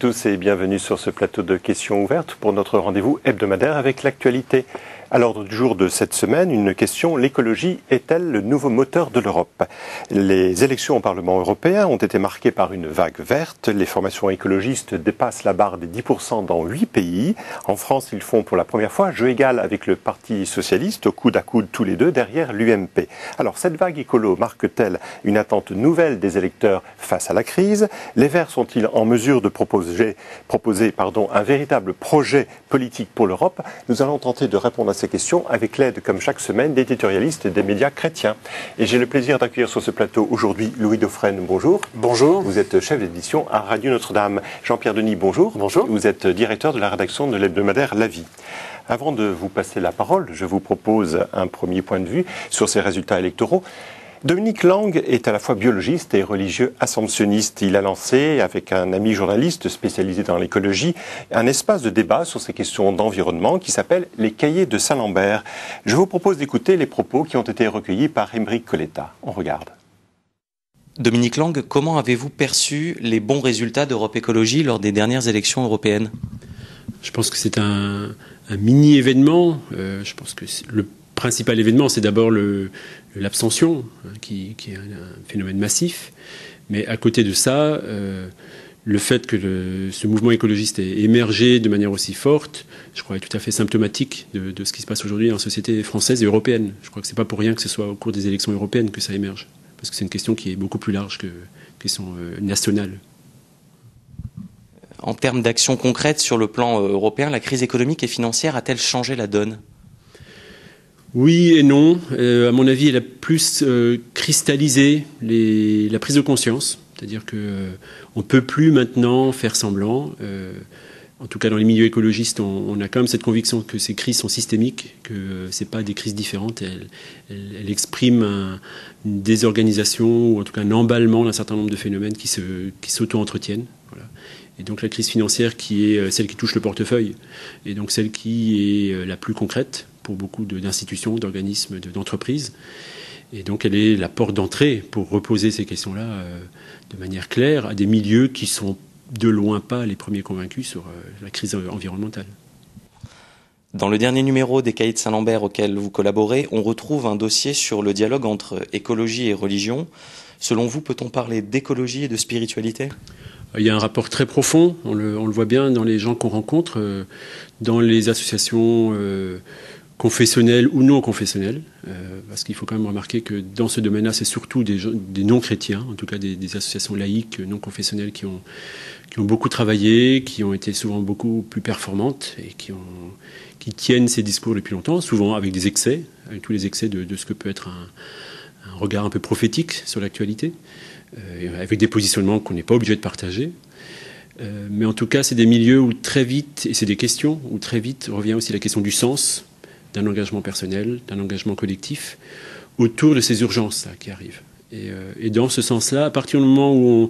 tous et bienvenue sur ce plateau de questions ouvertes pour notre rendez-vous hebdomadaire avec l'actualité. À l'ordre du jour de cette semaine, une question: l'écologie est-elle le nouveau moteur de l'Europe? Les élections au Parlement européen ont été marquées par une vague verte. Les formations écologistes dépassent la barre des 10% dans 8 pays. En France, ils font pour la première fois jeu égal avec le Parti socialiste, au coude à coude tous les deux derrière l'UMP. Alors cette vague écolo marque-t-elle une attente nouvelle des électeurs face à la crise? Les Verts sont-ils en mesure de proposer un véritable projet politique pour l'Europe? Nous allons tenter de répondre à ces questions avec l'aide, comme chaque semaine, d'éditorialistes des médias chrétiens. Et j'ai le plaisir d'accueillir sur ce plateau aujourd'hui Louis Dauphren, bonjour. Bonjour. Vous êtes chef d'édition à Radio Notre-Dame. Jean-Pierre Denis, bonjour. Bonjour. Vous êtes directeur de la rédaction de l'hebdomadaire La Vie. Avant de vous passer la parole, je vous propose un premier point de vue sur ces résultats électoraux. Dominique Lang est à la fois biologiste et religieux assomptionniste. Il a lancé, avec un ami journaliste spécialisé dans l'écologie, un espace de débat sur ces questions d'environnement qui s'appelle les Cahiers de Saint-Lambert. Je vous propose d'écouter les propos qui ont été recueillis par Aymeric Coletta. On regarde. Dominique Lang, comment avez-vous perçu les bons résultats d'Europe Écologie lors des dernières élections européennes? Je pense que c'est un mini-événement. Je pense que le principal événement, c'est d'abord l'abstention, qui est un phénomène massif. Mais à côté de ça, le fait que ce mouvement écologiste ait émergé de manière aussi forte, je crois, est tout à fait symptomatique de ce qui se passe aujourd'hui dans la société française et européenne. Je crois que ce n'est pas pour rien que ce soit au cours des élections européennes que ça émerge. Parce que c'est une question qui est beaucoup plus large que question nationale. En termes d'actions concrètes sur le plan européen, la crise économique et financière a-t-elle changé la donne? Oui et non. À mon avis, elle a plus cristallisé la prise de conscience. C'est-à-dire qu'on ne peut plus maintenant faire semblant. En tout cas, dans les milieux écologistes, on a quand même cette conviction que ces crises sont systémiques, que ce n'est pas des crises différentes. Elles expriment une désorganisation, ou en tout cas un emballement d'un certain nombre de phénomènes qui s'auto-entretiennent. Voilà. Et donc la crise financière, qui est celle qui touche le portefeuille, et donc celle qui est la plus concrète pour beaucoup d'institutions, d'organismes, d'entreprises. Et donc elle est la porte d'entrée pour reposer ces questions-là de manière claire à des milieux qui sont de loin pas les premiers convaincus sur la crise environnementale. Dans le dernier numéro des Cahiers de Saint-Lambert auquel vous collaborez, on retrouve un dossier sur le dialogue entre écologie et religion. Selon vous, peut-on parler d'écologie et de spiritualité ? Il y a un rapport très profond, on le voit bien dans les gens qu'on rencontre, dans les associations confessionnelles ou non confessionnelles, parce qu'il faut quand même remarquer que dans ce domaine-là, c'est surtout des non-chrétiens, en tout cas des associations laïques non confessionnelles qui ont beaucoup travaillé, qui ont été souvent beaucoup plus performantes et qui tiennent ces discours depuis longtemps, souvent avec des excès, avec tous les excès de ce que peut être un regard un peu prophétique sur l'actualité, avec des positionnements qu'on n'est pas obligé de partager. Mais en tout cas, c'est des milieux où très vite, et c'est des questions, où très vite revient aussi la question du sens, d'un engagement personnel, d'un engagement collectif, autour de ces urgences qui arrivent. Et dans ce sens-là, à partir du moment où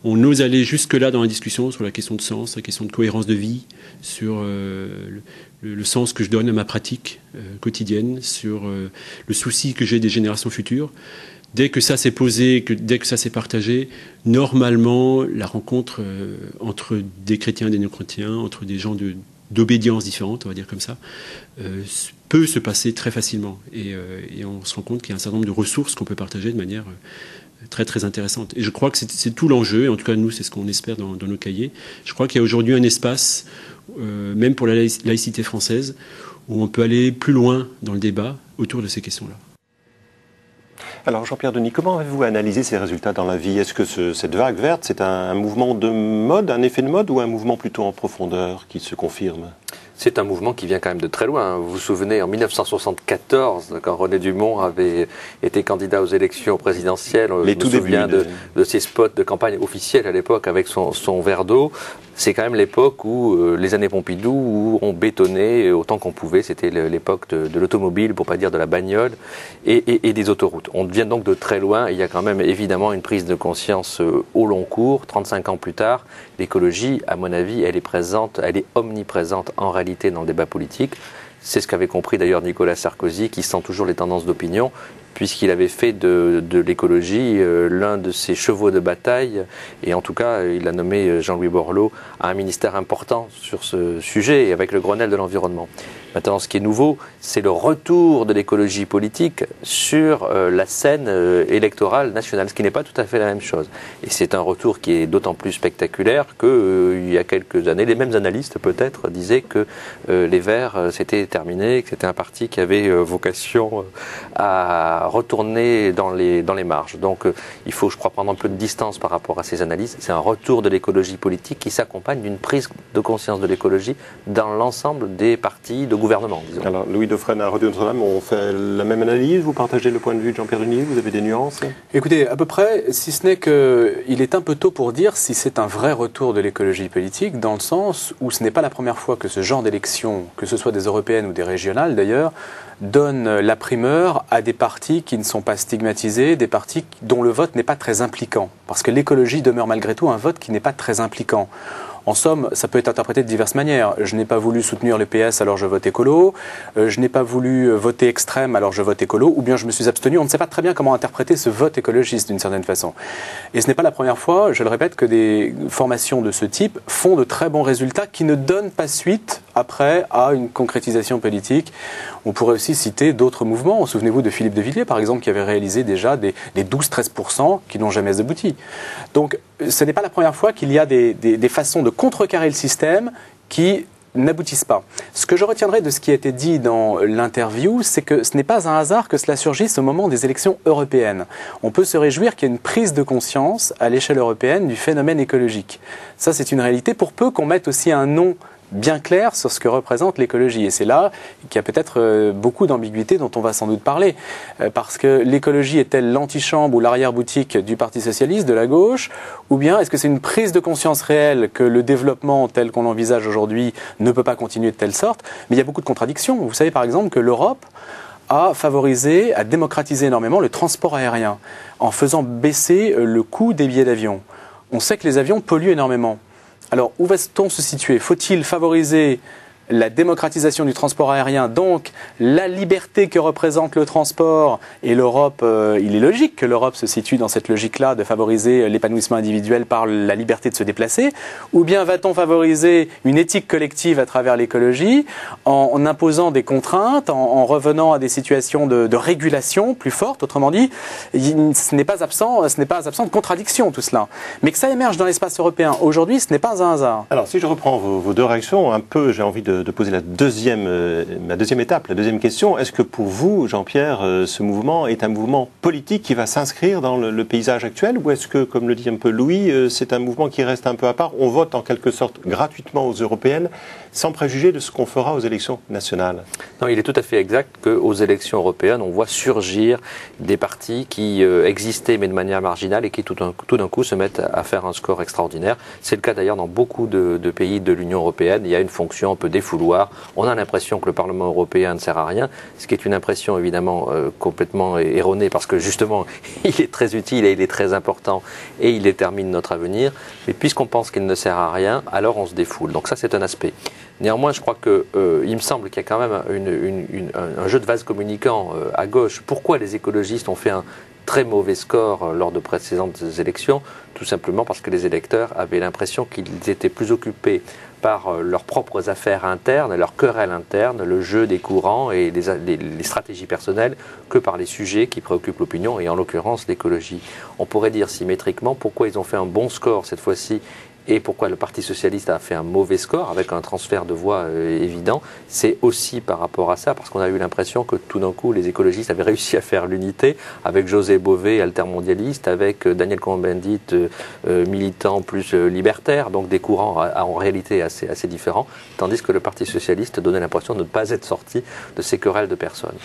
on ose aller jusque-là dans la discussion sur la question de sens, la question de cohérence de vie, sur le sens que je donne à ma pratique quotidienne, sur le souci que j'ai des générations futures, dès que ça s'est posé, dès que ça s'est partagé, normalement, la rencontre entre des chrétiens et des non-chrétiens, entre des gens d'obédience différente, on va dire comme ça, peut se passer très facilement. Et on se rend compte qu'il y a un certain nombre de ressources qu'on peut partager de manière très très intéressante. Et je crois que c'est tout l'enjeu, et en tout cas nous, c'est ce qu'on espère dans nos cahiers. Je crois qu'il y a aujourd'hui un espace, même pour la laïcité française, où on peut aller plus loin dans le débat autour de ces questions-là. Alors Jean-Pierre Denis, comment avez-vous analysé ces résultats dans la vie? Est-ce que cette vague verte, c'est un mouvement de mode, un effet de mode, ou un mouvement plutôt en profondeur qui se confirme? C'est un mouvement qui vient quand même de très loin. Vous vous souvenez, en 1974, quand René Dumont avait été candidat aux élections présidentielles, je me souviens de ses spots de campagne officielle à l'époque avec son verre d'eau. C'est quand même l'époque où les années Pompidou où on bétonnait autant qu'on pouvait. C'était l'époque de l'automobile, pour pas dire de la bagnole, et des autoroutes. On vient donc de très loin. Il y a quand même évidemment une prise de conscience au long cours. 35 ans plus tard, l'écologie, à mon avis, elle est omniprésente en réalité dans le débat politique. C'est ce qu'avait compris d'ailleurs Nicolas Sarkozy, qui sent toujours les tendances d'opinion, puisqu'il avait fait de l'écologie l'un de ses chevaux de bataille, et en tout cas il a nommé Jean-Louis Borloo à un ministère important sur ce sujet, et avec le Grenelle de l'environnement. Maintenant, ce qui est nouveau, c'est le retour de l'écologie politique sur la scène électorale nationale, ce qui n'est pas tout à fait la même chose. Et c'est un retour qui est d'autant plus spectaculaire qu'il y a quelques années, les mêmes analystes peut-être disaient que les Verts c'était terminé, que c'était un parti qui avait vocation à retourner dans les marges. Donc il faut, je crois, prendre un peu de distance par rapport à ces analyses. C'est un retour de l'écologie politique qui s'accompagne d'une prise de conscience de l'écologie dans l'ensemble des partis de gouvernement, disons. Alors, Louis Dauphren à Radio Notre-Dame, on fait la même analyse? Vous partagez le point de vue de Jean-Pierre Junier? Vous avez des nuances? Écoutez, à peu près, si ce n'est qu'il est un peu tôt pour dire si c'est un vrai retour de l'écologie politique, dans le sens où ce n'est pas la première fois que ce genre d'élection, que ce soit des européennes ou des régionales d'ailleurs, donne la primeur à des partis qui ne sont pas stigmatisés, des partis dont le vote n'est pas très impliquant. Parce que l'écologie demeure malgré tout un vote qui n'est pas très impliquant. En somme, ça peut être interprété de diverses manières. Je n'ai pas voulu soutenir le PS, alors je vote écolo. Je n'ai pas voulu voter extrême, alors je vote écolo. Ou bien je me suis abstenu. On ne sait pas très bien comment interpréter ce vote écologiste d'une certaine façon. Et ce n'est pas la première fois, je le répète, que des formations de ce type font de très bons résultats qui ne donnent pas suite après à une concrétisation politique. On pourrait aussi citer d'autres mouvements. Souvenez-vous de Philippe de Villiers, par exemple, qui avait réalisé déjà des 12-13% qui n'ont jamais abouti. Donc, ce n'est pas la première fois qu'il y a des façons de contrecarrer le système qui n'aboutissent pas. Ce que je retiendrai de ce qui a été dit dans l'interview, c'est que ce n'est pas un hasard que cela surgisse au moment des élections européennes. On peut se réjouir qu'il y ait une prise de conscience à l'échelle européenne du phénomène écologique. Ça, c'est une réalité, pour peu qu'on mette aussi un nom bien clair sur ce que représente l'écologie. Et c'est là qu'il y a peut-être beaucoup d'ambiguïté dont on va sans doute parler. Parce que l'écologie est-elle l'antichambre ou l'arrière-boutique du Parti socialiste, de la gauche? Ou bien est-ce que c'est une prise de conscience réelle que le développement tel qu'on l'envisage aujourd'hui ne peut pas continuer de telle sorte? Mais il y a beaucoup de contradictions. Vous savez par exemple que l'Europe a favorisé, a démocratisé énormément le transport aérien en faisant baisser le coût des billets d'avion. On sait que les avions polluent énormément. Alors, où va-t-on se situer? Faut-il favoriser la démocratisation du transport aérien, donc la liberté que représente le transport, et l'Europe, il est logique que l'Europe se situe dans cette logique-là de favoriser l'épanouissement individuel par la liberté de se déplacer, ou bien va-t-on favoriser une éthique collective à travers l'écologie en imposant des contraintes, en revenant à des situations de régulation plus fortes? Autrement dit, ce n'est pas absent de contradiction tout cela. Mais que ça émerge dans l'espace européen aujourd'hui, ce n'est pas un hasard. Alors, si je reprends vos deux réactions, un peu, j'ai envie de poser ma deuxième étape, la deuxième question. Est-ce que pour vous, Jean-Pierre, ce mouvement est un mouvement politique qui va s'inscrire dans le paysage actuel, ou est-ce que, comme le dit un peu Louis, c'est un mouvement qui reste un peu à part? On vote en quelque sorte gratuitement aux européennes, sans préjuger de ce qu'on fera aux élections nationales. Non, il est tout à fait exact qu'aux élections européennes, on voit surgir des partis qui existaient mais de manière marginale et qui tout d'un coup se mettent à faire un score extraordinaire. C'est le cas d'ailleurs dans beaucoup de pays de l'Union européenne. Il y a une fonction un peu défouloir. On a l'impression que le Parlement européen ne sert à rien, ce qui est une impression évidemment complètement erronée, parce que justement il est très utile et il est très important et il détermine notre avenir. Mais puisqu'on pense qu'il ne sert à rien, alors on se défoule. Donc ça, c'est un aspect. Néanmoins, je crois il me semble qu'il y a quand même un jeu de vase communicant à gauche. Pourquoi les écologistes ont fait un très mauvais score lors de précédentes élections? Tout simplement parce que les électeurs avaient l'impression qu'ils étaient plus occupés par leurs propres affaires internes, leurs querelles internes, le jeu des courants et les stratégies personnelles, que par les sujets qui préoccupent l'opinion, et en l'occurrence l'écologie. On pourrait dire symétriquement pourquoi ils ont fait un bon score cette fois-ci et pourquoi le Parti socialiste a fait un mauvais score avec un transfert de voix évident. C'est aussi par rapport à ça, parce qu'on a eu l'impression que tout d'un coup les écologistes avaient réussi à faire l'unité avec José Bové, altermondialiste, avec Daniel Cohn-Bendit, militant plus libertaire, donc des courants en réalité assez différents, tandis que le Parti socialiste donnait l'impression de ne pas être sorti de ces querelles de personnes.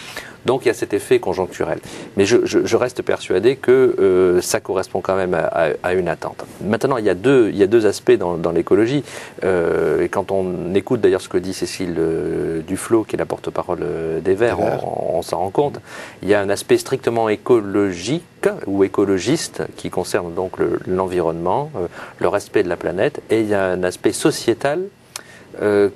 Donc il y a cet effet conjoncturel. Mais je reste persuadé que ça correspond quand même à une attente. Maintenant, il y a deux aspects dans l'écologie. Et quand on écoute d'ailleurs ce que dit Cécile Duflot, qui est la porte-parole des Verts, on s'en rend compte. Il y a un aspect strictement écologique ou écologiste qui concerne donc l'environnement, le respect de la planète, et il y a un aspect sociétal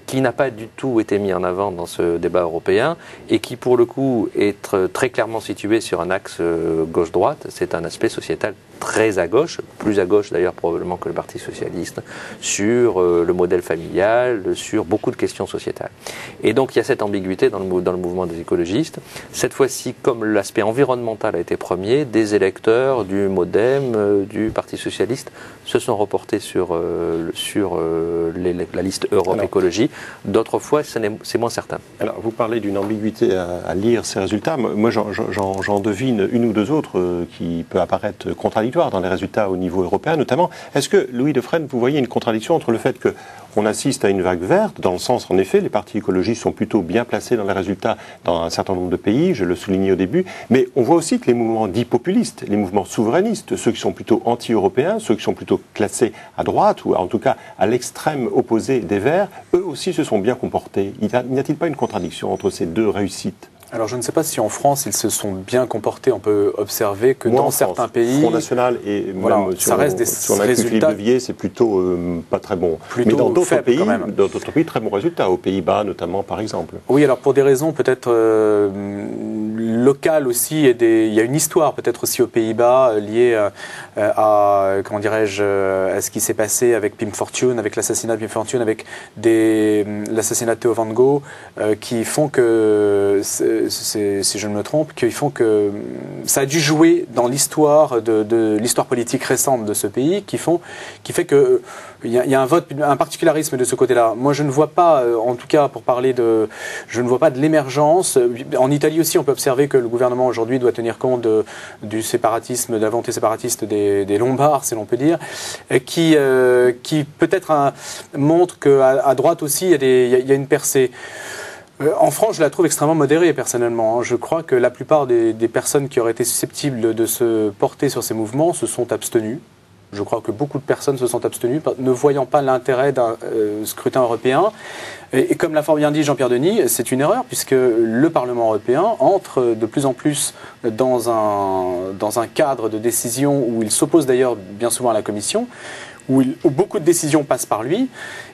qui n'a pas du tout été mis en avant dans ce débat européen et qui, pour le coup, est très clairement situé sur un axe gauche-droite. C'est un aspect sociétal très à gauche, plus à gauche d'ailleurs probablement que le Parti socialiste, sur le modèle familial, sur beaucoup de questions sociétales. Et donc il y a cette ambiguïté dans le mouvement des écologistes. Cette fois-ci, comme l'aspect environnemental a été premier, des électeurs du MoDem, du Parti socialiste, se sont reportés sur la liste Europe Écologie. D'autres fois, c'est moins certain. Alors, vous parlez d'une ambiguïté à lire ces résultats. Moi, j'en devine une ou deux autres qui peut apparaître contradictoires dans les résultats au niveau européen, notamment. Est-ce que, Louis Defresne, vous voyez une contradiction entre le fait qu'on assiste à une vague verte, dans le sens, en effet, les partis écologistes sont plutôt bien placés dans les résultats dans un certain nombre de pays, je le soulignais au début, mais on voit aussi que les mouvements dits populistes, les mouvements souverainistes, ceux qui sont plutôt anti-européens, ceux qui sont plutôt classés à droite, ou en tout cas à l'extrême opposé des Verts, eux aussi se sont bien comportés. N'y a-t-il pas une contradiction entre ces deux réussites ? Alors je ne sais pas si en France ils se sont bien comportés. On peut observer que dans certains pays, Front National et même ça reste des résultats levier, c'est plutôt pas très bon. Mais dans d'autres pays, très bons résultats. Aux Pays-Bas notamment, par exemple. Oui, alors pour des raisons peut-être locales aussi, il y a une histoire peut-être aussi aux Pays-Bas liée à comment dirais-je, à ce qui s'est passé avec Pim Fortuyn, avec l'assassinat de Pim Fortuyn, avec l'assassinat de Theo van Gogh, qui font que si je ne me trompe, qu'ils font que ça a dû jouer dans l'histoire de l'histoire politique récente de ce pays, qui fait que il y a un particularisme de ce côté-là. Moi, je ne vois pas, en tout cas pour parler je ne vois pas de l'émergence. En Italie aussi, on peut observer que le gouvernement aujourd'hui doit tenir compte du séparatisme, de la volonté séparatiste des Lombards, si l'on peut dire, qui peut-être montre qu'à droite aussi, il y a une percée. En France, je la trouve extrêmement modérée, personnellement. Je crois que la plupart des personnes qui auraient été susceptibles de se porter sur ces mouvements se sont abstenues. Je crois que beaucoup de personnes se sont abstenues, ne voyant pas l'intérêt d'un scrutin européen. Et comme l'a fort bien dit Jean-Pierre Denis, c'est une erreur, puisque le Parlement européen entre de plus en plus dans un cadre de décision où il s'oppose d'ailleurs bien souvent à la Commission, où beaucoup de décisions passent par lui,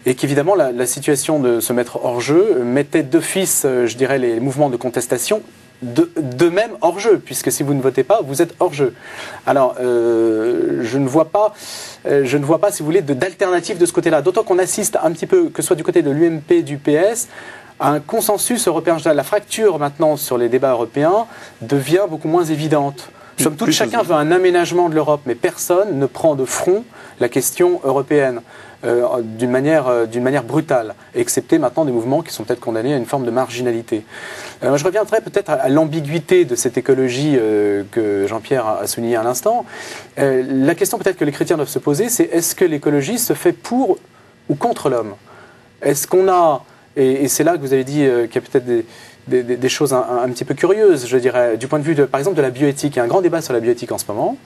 et qu'évidemment la situation de se mettre hors jeu mettait d'office, je dirais, les mouvements de contestation d'eux-mêmes hors jeu, puisque si vous ne votez pas, vous êtes hors jeu. Alors, je ne vois pas, si vous voulez, d'alternative de ce côté-là. D'autant qu'on assiste un petit peu, que ce soit du côté de l'UMP, du PS, à un consensus européen. La fracture maintenant sur les débats européens devient beaucoup moins évidente. Somme toute, chacun veut un aménagement de l'Europe, mais personne ne prend de front la question européenne d'une manière brutale, excepté maintenant des mouvements qui sont peut-être condamnés à une forme de marginalité. Je reviendrai peut-être à l'ambiguïté de cette écologie que Jean-Pierre a souligné à l'instant. La question peut-être que les chrétiens doivent se poser, c'est est-ce que l'écologie se fait pour ou contre l'homme ? Est-ce qu'on a, et c'est là que vous avez dit qu'il y a peut-être des choses un petit peu curieuses, je dirais, du point de vue, par exemple, de la bioéthique. Il y a un grand débat sur la bioéthique en ce moment.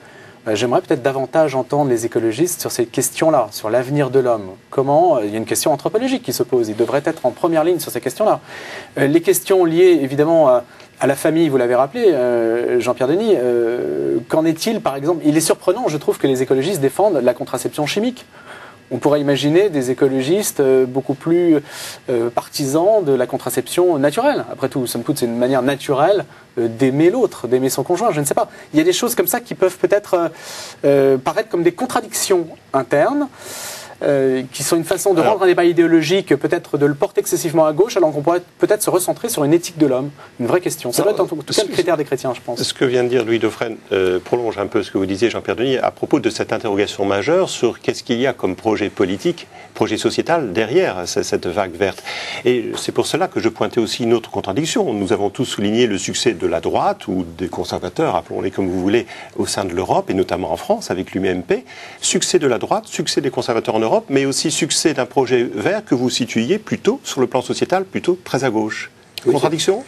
J'aimerais peut-être davantage entendre les écologistes sur ces questions-là, sur l'avenir de l'homme. Comment, il y a une question anthropologique qui se pose. Ils devraient être en première ligne sur ces questions-là. Les questions liées, évidemment, à la famille, vous l'avez rappelé, Jean-Pierre Denis, qu'en est-il, par exemple? Il est surprenant, je trouve, que les écologistes défendent la contraception chimique. On pourrait imaginer des écologistes beaucoup plus partisans de la contraception naturelle. Après tout, somme toute, c'est une manière naturelle d'aimer l'autre, d'aimer son conjoint, je ne sais pas. Il y a des choses comme ça qui peuvent peut-être paraître comme des contradictions internes, qui sont une façon de rendre un débat idéologique, peut-être de le porter excessivement à gauche, alors qu'on pourrait peut-être se recentrer sur une éthique de l'homme. Une vraie question. Ça doit être en tout cas le critère des chrétiens, je pense. Ce que vient de dire Louis Defresne prolonge un peu ce que vous disiez, Jean-Pierre Denis, à propos de cette interrogation majeure sur qu'est-ce qu'il y a comme projet politique, projet sociétal derrière cette vague verte. Et c'est pour cela que je pointais aussi une autre contradiction. Nous avons tous souligné le succès de la droite ou des conservateurs, appelons-les comme vous voulez, au sein de l'Europe, et notamment en France avec l'UMP. Succès de la droite, succès des conservateurs en Europe, mais aussi succès d'un projet vert que vous situiez plutôt, sur le plan sociétal, plutôt très à gauche. Contradiction ?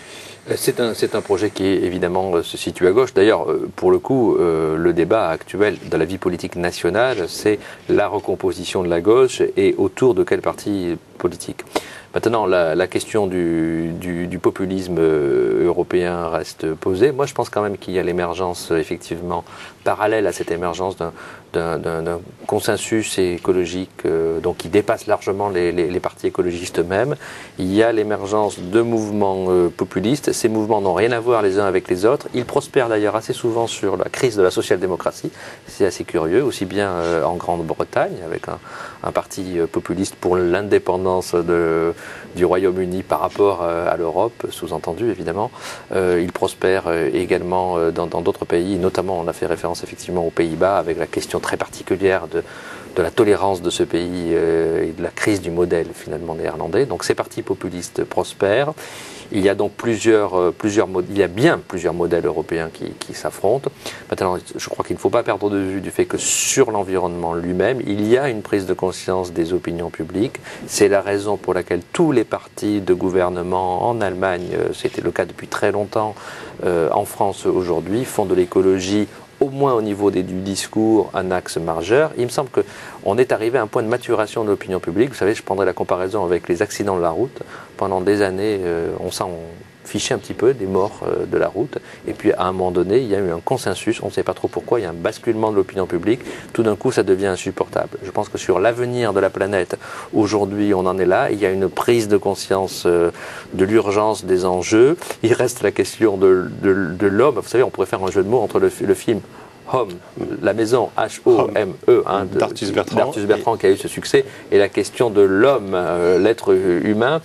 C'est un projet qui, évidemment, se situe à gauche. D'ailleurs, pour le coup, le débat actuel de la vie politique nationale, c'est la recomposition de la gauche et autour de quel parti politique. Maintenant, la question du populisme européen reste posée. Moi, je pense quand même qu'il y a l'émergence, effectivement, parallèle à cette émergence d'un consensus écologique donc qui dépasse largement les partis écologistes eux-mêmes. Il y a l'émergence de mouvements populistes. Ces mouvements n'ont rien à voir les uns avec les autres. Ils prospèrent d'ailleurs assez souvent sur la crise de la social-démocratie. C'est assez curieux, aussi bien en Grande-Bretagne, avec un parti populiste pour l'indépendance du Royaume-Uni par rapport à l'Europe, sous-entendu évidemment. Ils prospèrent également dans d'autres pays, notamment on a fait référence effectivement aux Pays-Bas, avec la question très particulière de la tolérance de ce pays et de la crise du modèle finalement néerlandais. Donc ces partis populistes prospèrent. Il y a donc il y a bien plusieurs modèles européens qui s'affrontent. Maintenant, je crois qu'il ne faut pas perdre de vue du fait que sur l'environnement lui-même, il y a une prise de conscience des opinions publiques. C'est la raison pour laquelle tous les partis de gouvernement en Allemagne, c'était le cas depuis très longtemps, en France aujourd'hui, font de l'écologie, au moins au niveau du discours, un axe majeur. Il me semble qu'on est arrivé à un point de maturation de l'opinion publique. Vous savez, je prendrai la comparaison avec les accidents de la route. Pendant des années, on s'en fichait un petit peu des morts de la route. Et puis, à un moment donné, il y a eu un consensus. On ne sait pas trop pourquoi. Il y a un basculement de l'opinion publique. Tout d'un coup, ça devient insupportable. Je pense que sur l'avenir de la planète, aujourd'hui, on en est là. Il y a une prise de conscience de l'urgence des enjeux. Il reste la question de l'homme. Vous savez, on pourrait faire un jeu de mots entre le film Home, la maison, H-O-M-E, d'Arthus Bertrand, qui a eu ce succès, et la question de l'homme, l'être humain.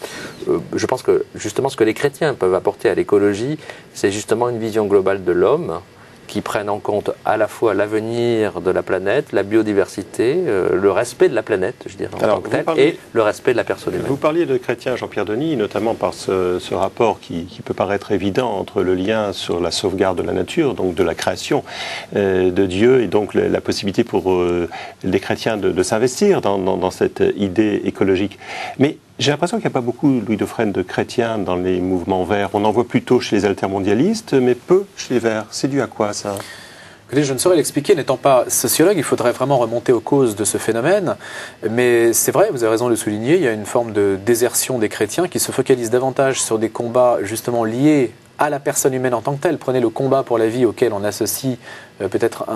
Je pense que justement ce que les chrétiens peuvent apporter à l'écologie, c'est justement une vision globale de l'homme, qui prennent en compte à la fois l'avenir de la planète, la biodiversité, le respect de la planète, je dirais, en tant que tel, et le respect de la personne humaine. Vous parliez de chrétiens, Jean-Pierre Denis, notamment par ce rapport qui peut paraître évident entre le lien sur la sauvegarde de la nature, donc de la création de Dieu, et donc la possibilité pour les chrétiens de s'investir dans cette idée écologique. Mais j'ai l'impression qu'il n'y a pas beaucoup, Louis Dauphren, de chrétiens dans les mouvements verts. On en voit plutôt chez les altermondialistes, mais peu chez les verts. C'est dû à quoi, ça ? Écoutez, je ne saurais l'expliquer. N'étant pas sociologue, il faudrait vraiment remonter aux causes de ce phénomène. Mais c'est vrai, vous avez raison de le souligner, il y a une forme de désertion des chrétiens qui se focalisent davantage sur des combats justement liés à la personne humaine en tant que telle. Prenez le combat pour la vie auquel on associe peut-être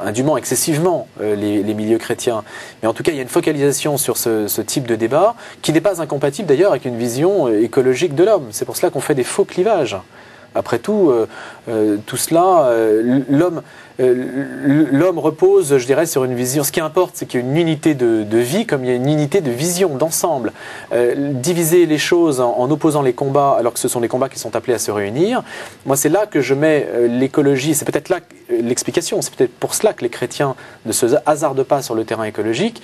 indûment, excessivement les milieux chrétiens. Mais en tout cas, il y a une focalisation sur ce type de débat qui n'est pas incompatible d'ailleurs avec une vision écologique de l'homme. C'est pour cela qu'on fait des faux clivages. Après tout, tout cela, l'homme repose, je dirais, sur une vision. Ce qui importe, c'est qu'il y a une unité de vie, comme il y a une unité de vision, d'ensemble. Diviser les choses en opposant les combats, alors que ce sont les combats qui sont appelés à se réunir. Moi, c'est là que je mets l'écologie. C'est peut-être là l'explication. C'est peut-être pour cela que les chrétiens ne se hasardent pas sur le terrain écologique,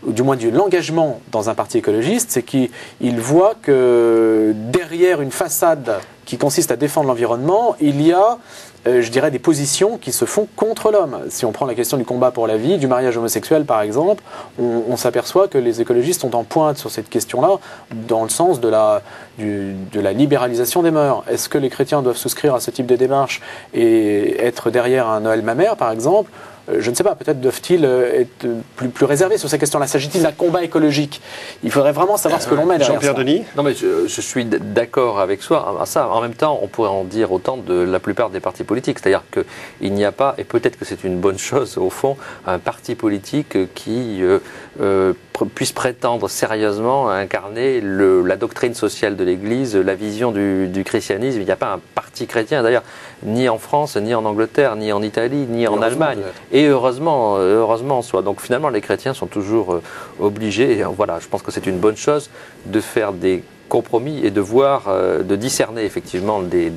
ou du moins de l'engagement dans un parti écologiste, c'est qu'ils voient que derrière une façade qui consiste à défendre l'environnement, il y a, je dirais, des positions qui se font contre l'homme. Si on prend la question du combat pour la vie, du mariage homosexuel par exemple, on s'aperçoit que les écologistes sont en pointe sur cette question-là, dans le sens de la libéralisation des mœurs. Est-ce que les chrétiens doivent souscrire à ce type de démarche et être derrière un Noël mammaire par exemple ? Je ne sais pas, peut-être doivent-ils être plus réservés sur ces questions-là. S'agit-il d'un combat écologique ? Il faudrait vraiment savoir ce que l'on met derrière Jean-Pierre ça. Denis ? Non, mais je suis d'accord avec ça. En même temps, on pourrait en dire autant de la plupart des partis politiques. C'est-à-dire qu'il n'y a pas, et peut-être que c'est une bonne chose au fond, un parti politique qui puisse prétendre sérieusement à incarner la doctrine sociale de l'Église, la vision du christianisme. Il n'y a pas un parti chrétien, d'ailleurs, ni en France, ni en Angleterre, ni en Italie, ni en Allemagne. Et heureusement en soi. Donc finalement, les chrétiens sont toujours obligés, et voilà, je pense que c'est une bonne chose de faire des compromis et de voir, de discerner effectivement des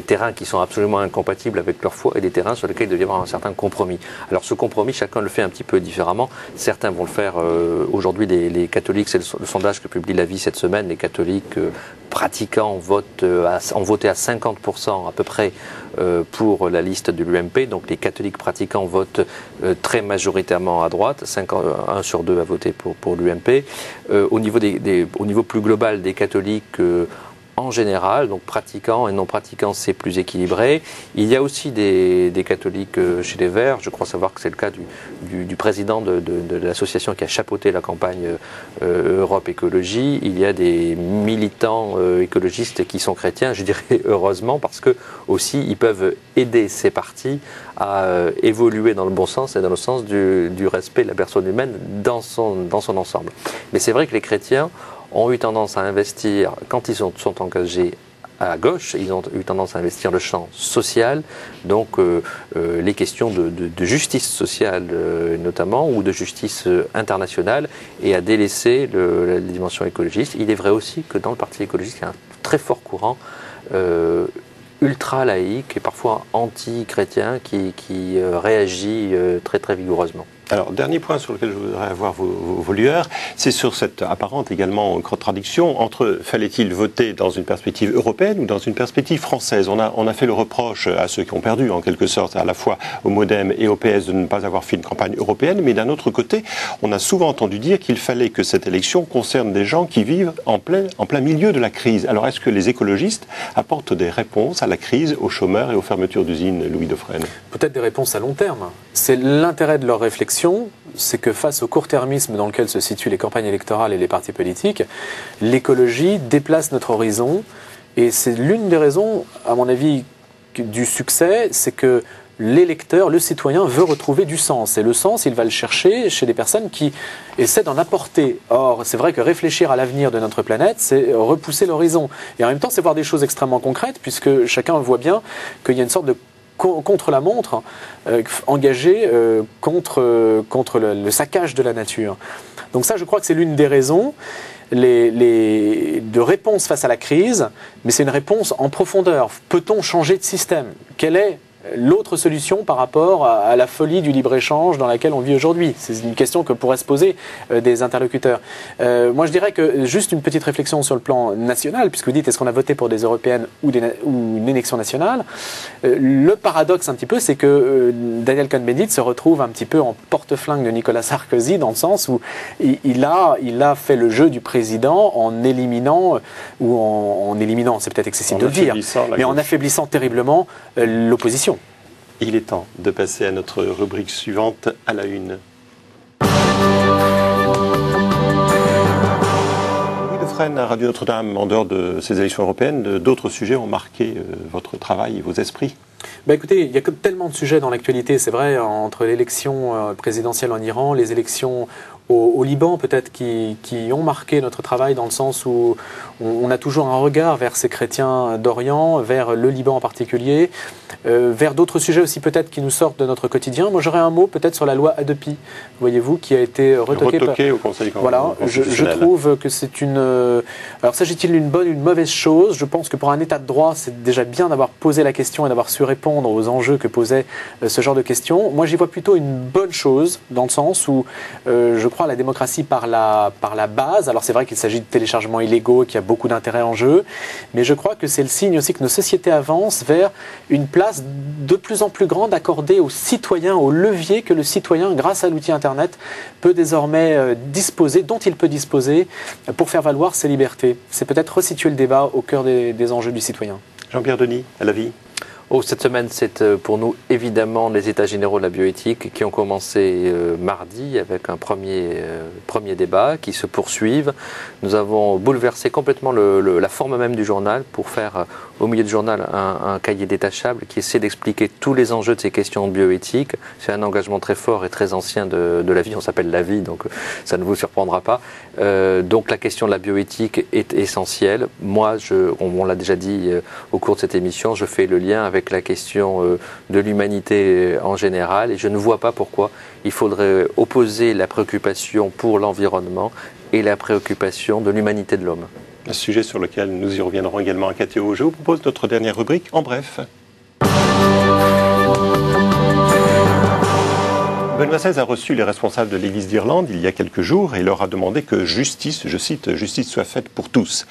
terrains qui sont absolument incompatibles avec leur foi et des terrains sur lesquels il doit y avoir un certain compromis. Alors ce compromis, chacun le fait un petit peu différemment. Certains vont le faire aujourd'hui, les catholiques, c'est le sondage que publie La Vie cette semaine, les catholiques pratiquants ont voté à 50% à peu près pour la liste de l'UMP. Donc les catholiques pratiquants votent très majoritairement à droite, 1 sur 2 a voté pour l'UMP. Au niveau plus global des catholiques, en général, donc pratiquants et non pratiquants, c'est plus équilibré. Il y a aussi des catholiques chez les Verts. Je crois savoir que c'est le cas du président de l'association qui a chapeauté la campagne Europe Écologie. Il y a des militants écologistes qui sont chrétiens, je dirais heureusement, parce que aussi ils peuvent aider ces partis à évoluer dans le bon sens et dans le sens du respect de la personne humaine dans son ensemble. Mais c'est vrai que les chrétiens ont eu tendance à investir, quand ils sont engagés à gauche, ils ont eu tendance à investir le champ social, donc les questions de justice sociale notamment, ou de justice internationale, et à délaisser la dimension écologiste. Il est vrai aussi que dans le Parti écologiste, il y a un très fort courant ultra-laïque et parfois anti-chrétien qui réagit très très vigoureusement. Alors, dernier point sur lequel je voudrais avoir vos lueurs, c'est sur cette apparente également contradiction entre fallait-il voter dans une perspective européenne ou dans une perspective française. On a fait le reproche à ceux qui ont perdu, en quelque sorte, à la fois au MoDem et au PS de ne pas avoir fait une campagne européenne, mais d'un autre côté, on a souvent entendu dire qu'il fallait que cette élection concerne des gens qui vivent en plein milieu de la crise. Alors, est-ce que les écologistes apportent des réponses à la crise, aux chômeurs et aux fermetures d'usines, Louis Dauphren? Peut-être des réponses à long terme. C'est l'intérêt de leur réflexion, c'est que face au court-termisme dans lequel se situent les campagnes électorales et les partis politiques, l'écologie déplace notre horizon. Et c'est l'une des raisons, à mon avis, du succès, c'est que l'électeur, le citoyen, veut retrouver du sens. Et le sens, il va le chercher chez des personnes qui essaient d'en apporter. Or, c'est vrai que réfléchir à l'avenir de notre planète, c'est repousser l'horizon. Et en même temps, c'est voir des choses extrêmement concrètes, puisque chacun voit bien qu'il y a une sorte de contre-la-montre engagé contre le saccage de la nature. Donc ça, je crois que c'est l'une des raisons de réponse face à la crise, mais c'est une réponse en profondeur. Peut-on changer de système? Quelle est l'autre solution par rapport à la folie du libre-échange dans laquelle on vit aujourd'hui? C'est une question que pourraient se poser des interlocuteurs. Moi, je dirais que juste une petite réflexion sur le plan national, puisque vous dites est-ce qu'on a voté pour des européennes ou une élection nationale. Le paradoxe un petit peu, c'est que Daniel Cohn-Bendit se retrouve un petit peu en porte-flingue de Nicolas Sarkozy, dans le sens où il a fait le jeu du président en éliminant, c'est peut-être excessif de le dire, mais en affaiblissant terriblement l'opposition. Il est temps de passer à notre rubrique suivante, à la une. Louis Dauphren, à Radio Notre-Dame, en dehors de ces élections européennes, d'autres sujets ont marqué votre travail et vos esprits? Écoutez, il y a tellement de sujets dans l'actualité, c'est vrai, entre l'élection présidentielle en Iran, les élections au Liban peut-être qui ont marqué notre travail, dans le sens où on a toujours un regard vers ces chrétiens d'Orient, vers le Liban en particulier, vers d'autres sujets aussi peut-être qui nous sortent de notre quotidien. Moi j'aurais un mot peut-être sur la loi Hadopi, voyez-vous, qui a été retoquée au Conseil constitutionnel. Voilà, je trouve que c'est une... Alors s'agit-il d'une bonne ou une mauvaise chose? Je pense que pour un état de droit, c'est déjà bien d'avoir posé la question et d'avoir su répondre aux enjeux que posait ce genre de questions. Moi j'y vois plutôt une bonne chose, dans le sens où je crois à la démocratie par la base. Alors c'est vrai qu'il s'agit de téléchargements illégaux, qu'il y a beaucoup d'intérêts en jeu, mais je crois que c'est le signe aussi que nos sociétés avancent vers une place de plus en plus grande accordée aux citoyens, au levier que le citoyen, grâce à l'outil Internet, peut désormais disposer, dont il peut disposer pour faire valoir ses libertés. C'est peut-être resituer le débat au cœur des enjeux du citoyen. Jean-Pierre Denis, à la vie. Cette semaine, c'est pour nous évidemment les États généraux de la bioéthique qui ont commencé mardi avec un premier débat qui se poursuivent. Nous avons bouleversé complètement la forme même du journal pour faire au milieu du journal un cahier détachable qui essaie d'expliquer tous les enjeux de ces questions de bioéthique. C'est un engagement très fort et très ancien de la vie. On s'appelle La Vie, donc ça ne vous surprendra pas. Donc la question de la bioéthique est essentielle. Moi, on l'a déjà dit au cours de cette émission, je fais le lien avec la question de l'humanité en général, et je ne vois pas pourquoi il faudrait opposer la préoccupation pour l'environnement et la préoccupation de l'humanité de l'homme. Un sujet sur lequel nous y reviendrons également à KTO. Je vous propose notre dernière rubrique, en bref. Benoît XVI a reçu les responsables de l'Église d'Irlande il y a quelques jours et leur a demandé que justice, je cite, justice soit faite pour tous.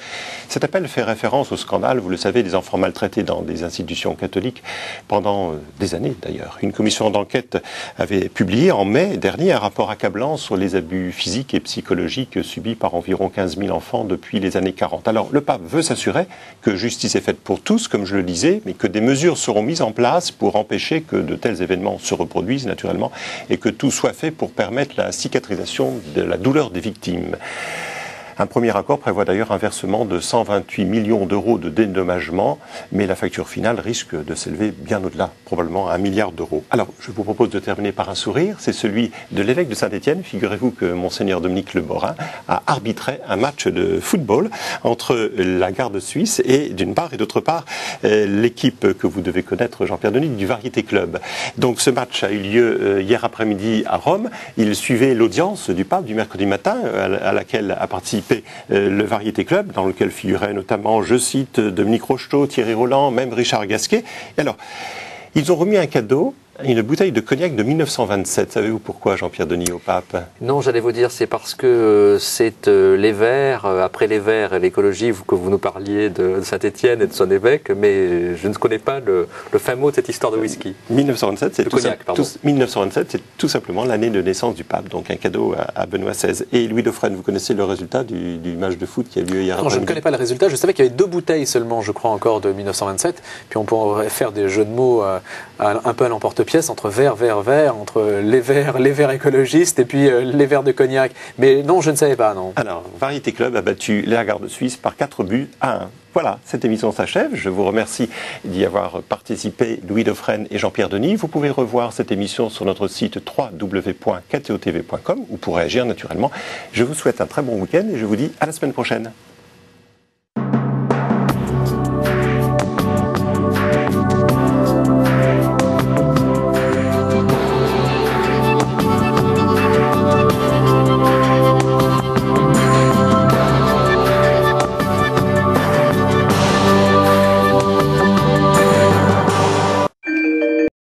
Cet appel fait référence au scandale, vous le savez, des enfants maltraités dans des institutions catholiques pendant des années d'ailleurs. Une commission d'enquête avait publié en mai dernier un rapport accablant sur les abus physiques et psychologiques subis par environ 15 000 enfants depuis les années 40. Alors le pape veut s'assurer que justice est faite pour tous, comme je le disais, mais que des mesures seront mises en place pour empêcher que de tels événements se reproduisent naturellement et que tout soit fait pour permettre la cicatrisation de la douleur des victimes. Un premier accord prévoit d'ailleurs un versement de 128 millions d'euros de dédommagement, mais la facture finale risque de s'élever bien au-delà, probablement à 1 milliard d'euros. Alors, je vous propose de terminer par un sourire, c'est celui de l'évêque de Saint-Étienne. Figurez-vous que Monseigneur Dominique Le Morin a arbitré un match de football entre la garde suisse et, d'une part, et d'autre part, l'équipe que vous devez connaître, Jean-Pierre Denis, du Variété Club. Donc ce match a eu lieu hier après-midi à Rome. Il suivait l'audience du pape du mercredi matin, à laquelle a participé le Variété Club, dans lequel figuraient notamment, je cite, Dominique Rocheteau, Thierry Roland, même Richard Gasquet. Et alors, ils ont remis un cadeau, une bouteille de cognac de 1927. Savez-vous pourquoi, Jean-Pierre Denis, au pape? Non, j'allais vous dire, c'est parce que c'est les Verts, après les Verts et l'écologie, que vous nous parliez de Saint-Étienne et de son évêque, mais je ne connais pas le fin mot de cette histoire de whisky. 1927, c'est tout simplement l'année de naissance du pape, donc un cadeau à Benoît XVI. Et Louis Dauphren, vous connaissez le résultat du match de foot qui a eu lieu hier? Non, je ne connais pas le résultat. Je savais qu'il y avait 2 bouteilles seulement, je crois encore, de 1927. Puis on pourrait faire des jeux de mots un peu à l'emporte-pièce entre verts, entre les verts écologistes et puis les verts de cognac. Mais non, je ne savais pas, non. Alors, Variété Club a battu les Gardes suisses par 4-1. Voilà, cette émission s'achève. Je vous remercie d'y avoir participé, Louis Dauphren et Jean-Pierre Denis. Vous pouvez revoir cette émission sur notre site www.ktotv.com ou pour réagir naturellement. Je vous souhaite un très bon week-end et je vous dis à la semaine prochaine.